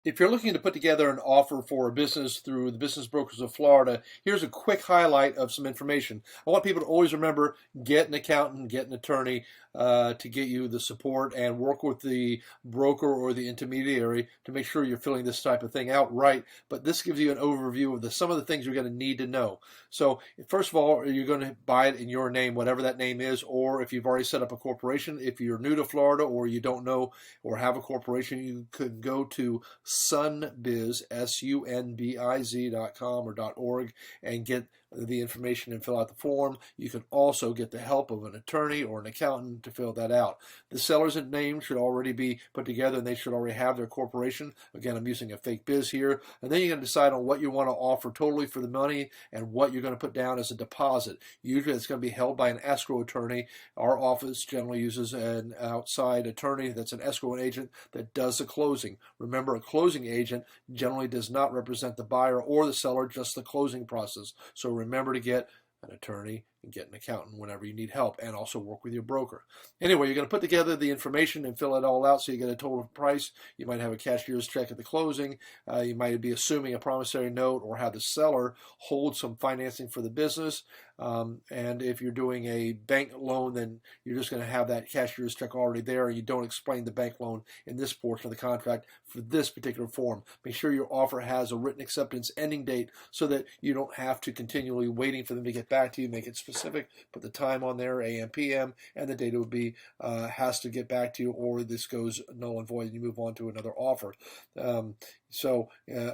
If you're looking to put together an offer for a business through the Business Brokers of Florida, here's a quick highlight of some information. I want people to always remember, get an accountant, get an attorney to get you the support, and work with the broker or the intermediary to make sure you're filling this type of thing out right. But this gives you an overview of some of the things you're going to need to know. So first of all, you're going to buy it in your name, whatever that name is, or if you've already set up a corporation. If you're new to Florida or you don't know or have a corporation, you could go to sunbiz, sunbiz.com or .org, and get the information and fill out the form. You can also get the help of an attorney or an accountant to fill that out. The seller's name should already be put together and they should already have their corporation. Again, I'm using a fake biz here. And then you're going to decide on what you want to offer totally for the money and what you're going to put down as a deposit. Usually it's going to be held by an escrow attorney. Our office generally uses an outside attorney that's an escrow agent that does the closing. Remember, a closing agent generally does not represent the buyer or the seller, just the closing process. So remember to get an attorney and get an accountant whenever you need help, and also work with your broker. Anyway, you're going to put together the information and fill it all out so you get a total price. You might have a cashier's check at the closing. You might be assuming a promissory note or have the seller hold some financing for the business. And if you're doing a bank loan, then you're just going to have that cashier's check already there, and you don't explain the bank loan in this portion of the contract for this particular form. Make sure your offer has a written acceptance ending date so that you don't have to continually waiting for them to get back to you. Make it specific, put the time on there, AM, PM, and the date it would be has to get back to you, or this goes null and void and you move on to another offer.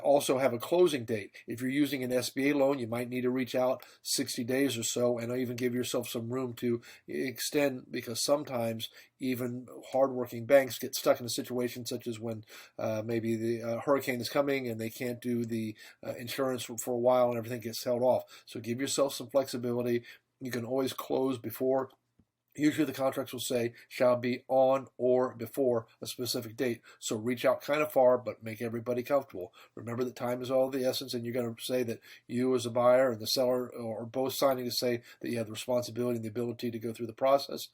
Also have a closing date. If you're using an SBA loan, you might need to reach out 60 days or so, and even give yourself some room to extend, because sometimes even hardworking banks get stuck in a situation such as when maybe the hurricane is coming and they can't do the insurance for a while and everything gets held off. So give yourself some flexibility. You can always close before. Usually the contracts will say shall be on or before a specific date. So reach out kind of far, but make everybody comfortable. Remember that time is all of the essence, and you're going to say that you as a buyer and the seller are both signing to say that you have the responsibility and the ability to go through the process.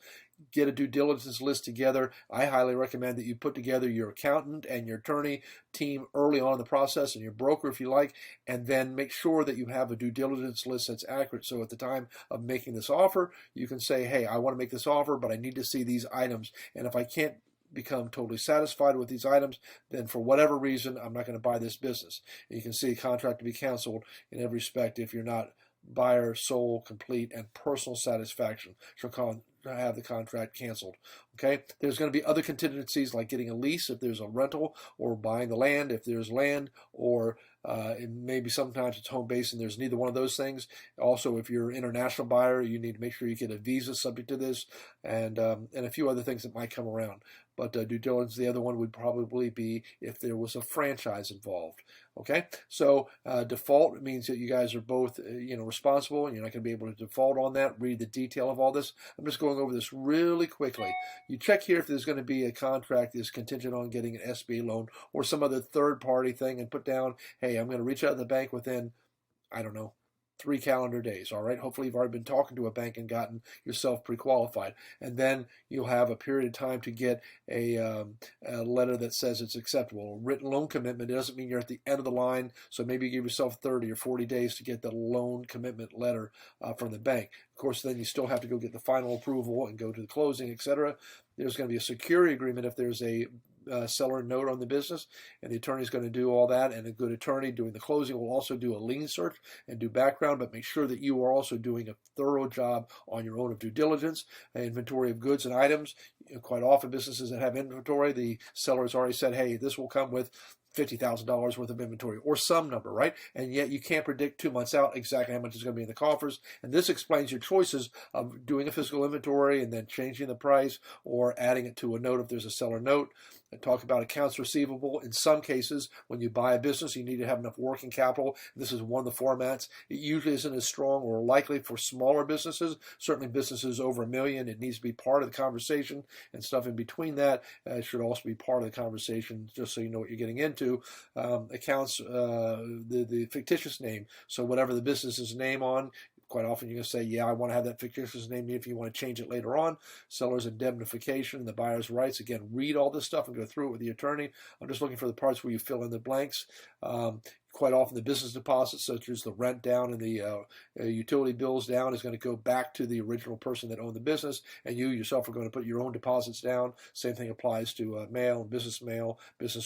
Get a due diligence list together. I highly recommend that you put together your accountant and your attorney team early on in the process, and your broker if you like, and then make sure that you have a due diligence list that's accurate. So at the time of making this offer, you can say, hey, I want to make this offer, but I need to see these items. And if I can't become totally satisfied with these items, then for whatever reason, I'm not going to buy this business. And you can see a contract to be canceled in every respect if you're not buyer, sole, complete, and personal satisfaction. Shall have the contract canceled. Okay, there's going to be other contingencies like getting a lease if there's a rental, or buying the land if there's land, or maybe sometimes it's home base and there's neither one of those things. Also, if you're an international buyer, you need to make sure you get a visa subject to this, and a few other things that might come around. But due diligence, the other one would probably be if there was a franchise involved. Okay, so default means that you guys are both responsible, and you're not going to be able to default on that. Read the detail of all this. I'm just going over this really quickly. You check here if there's going to be a contract that's contingent on getting an SBA loan or some other third-party thing, and put down, hey, I'm going to reach out to the bank within, I don't know, 3 calendar days. All right. Hopefully you've already been talking to a bank and gotten yourself pre-qualified, and then you'll have a period of time to get a letter that says it's acceptable. A written loan commitment, it doesn't mean you're at the end of the line. So maybe you give yourself 30 or 40 days to get the loan commitment letter from the bank. Of course, then you still have to go get the final approval and go to the closing, etc. There's going to be a security agreement if there's a seller note on the business, and the attorney is going to do all that, and a good attorney doing the closing will also do a lien search and do background, but make sure that you are also doing a thorough job on your own of due diligence, inventory of goods and items. Quite often businesses that have inventory, the seller has already said, hey, this will come with $50,000 worth of inventory or some number, right? And yet you can't predict 2 months out exactly how much is going to be in the coffers. And this explains your choices of doing a physical inventory and then changing the price, or adding it to a note if there's a seller note. I talk about accounts receivable. In some cases, when you buy a business, you need to have enough working capital. This is one of the formats. It usually isn't as strong or likely for smaller businesses. Certainly businesses over $1 million, it needs to be part of the conversation, and stuff in between that should also be part of the conversation, just so you know what you're getting into. Accounts, the fictitious name. So whatever the business's name on, Quite often you're going to say, yeah, I want to have that fictitious name if you want to change it later on. Seller's indemnification, the buyer's rights. Again, read all this stuff and go through it with the attorney. I'm just looking for the parts where you fill in the blanks. Quite often the business deposits, such as the rent down and the utility bills down, is going to go back to the original person that owned the business, and you yourself are going to put your own deposits down. Same thing applies to mail, business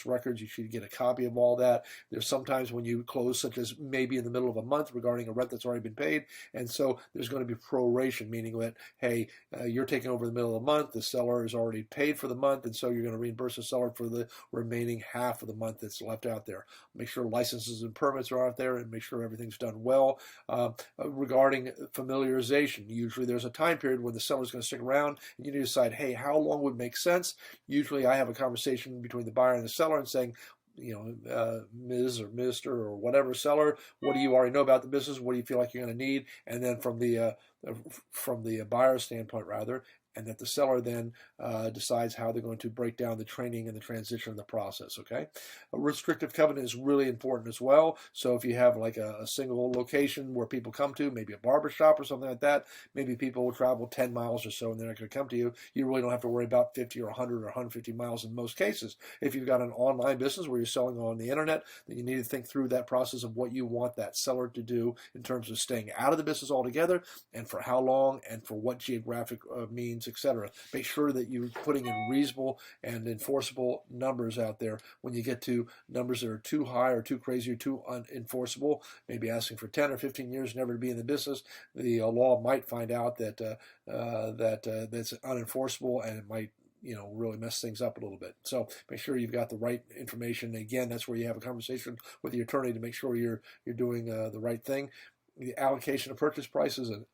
records. You should get a copy of all that. There's sometimes when you close, such as maybe in the middle of a month regarding a rent that's already been paid, and so there's going to be proration, meaning that, hey, you're taking over the middle of the month, the seller is already paid for the month, and so you're going to reimburse the seller for the remaining half of the month that's left out there. Make sure licenses and permits are out there and make sure everything's done well. Regarding familiarization, usually there's a time period when the seller's going to stick around and you need to decide, hey, how long would make sense? Usually I have a conversation between the buyer and the seller and saying, Ms. or Mr. or whatever seller, what do you already know about the business? What do you feel like you're going to need? And then from the buyer's standpoint, rather, and that the seller then decides how they're going to break down the training and the transition of the process, okay? A restrictive covenant is really important as well. So if you have like a single location where people come to, maybe a barber shop or something like that, maybe people will travel 10 miles or so and they're not going to come to you. You really don't have to worry about 50 or 100 or 150 miles in most cases. If you've got an online business where you're selling on the internet, then you need to think through that process of what you want that seller to do in terms of staying out of the business altogether and for how long and for what geographic means, etc. Make sure that you're putting in reasonable and enforceable numbers out there. When you get to numbers that are too high or too crazy or too unenforceable, maybe asking for 10 or 15 years never to be in the business, the law might find out that that's unenforceable, and it might really mess things up a little bit. So make sure you've got the right information. Again, that's where you have a conversation with your attorney to make sure you're doing the right thing. The allocation of purchase price is an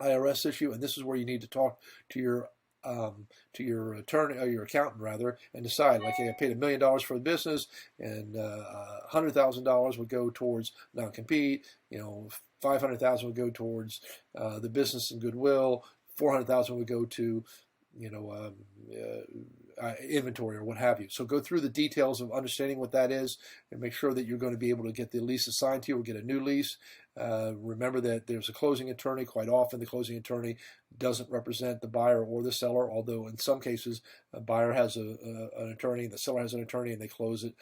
IRS issue, and this is where you need to talk to your attorney or your accountant rather, and decide, like, hey, I paid $1 million for the business, and $100,000 would go towards non-compete. $500,000 would go towards the business and goodwill. $400,000 would go to inventory or what have you. So go through the details of understanding what that is and make sure that you're going to be able to get the lease assigned to you or get a new lease. Remember that there's a closing attorney. Quite often the closing attorney doesn't represent the buyer or the seller, although in some cases a buyer has an attorney, the seller has an attorney, and they close it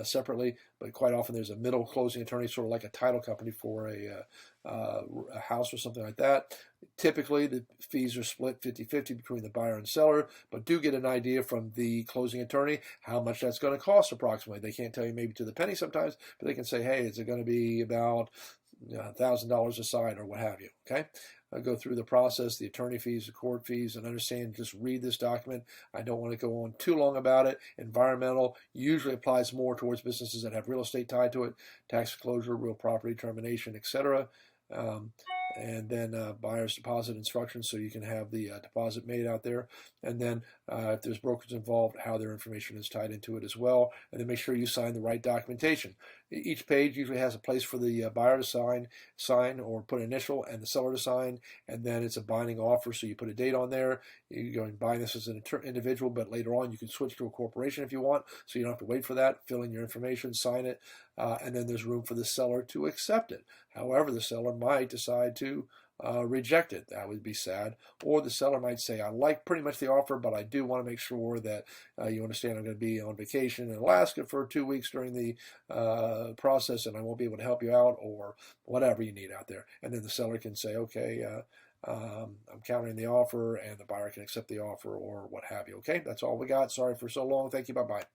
separately. But quite often there's a middle closing attorney, sort of like a title company for a house or something like that. Typically the fees are split 50-50 between the buyer and seller, but do get an idea from the closing attorney how much that's going to cost approximately. They can't tell you maybe to the penny sometimes, but they can say, hey, is it going to be about $1,000 a side or what have you, okay? Go through the process, the attorney fees, the court fees, and understand, just read this document. I don't want to go on too long about it. Environmental usually applies more towards businesses that have real estate tied to it, tax closure, real property termination, etc. And then buyer's deposit instructions, so you can have the deposit made out there. And then if there's brokers involved, how their information is tied into it as well. And then make sure you sign the right documentation. Each page usually has a place for the buyer to sign or put an initial, and the seller to sign. And then it's a binding offer, so you put a date on there. You're going to buy this as an individual, but later on you can switch to a corporation if you want, so you don't have to wait for that. Fill in your information, sign it, and then there's room for the seller to accept it. However, the seller might decide to reject it. That would be sad. Or the seller might say, I like pretty much the offer, but I do want to make sure that you understand I'm going to be on vacation in Alaska for 2 weeks during the process, and I won't be able to help you out, or whatever you need out there. And then the seller can say, okay, I'm countering the offer, and the buyer can accept the offer or what have you. Okay, that's all we got. Sorry for so long. Thank you. Bye-bye.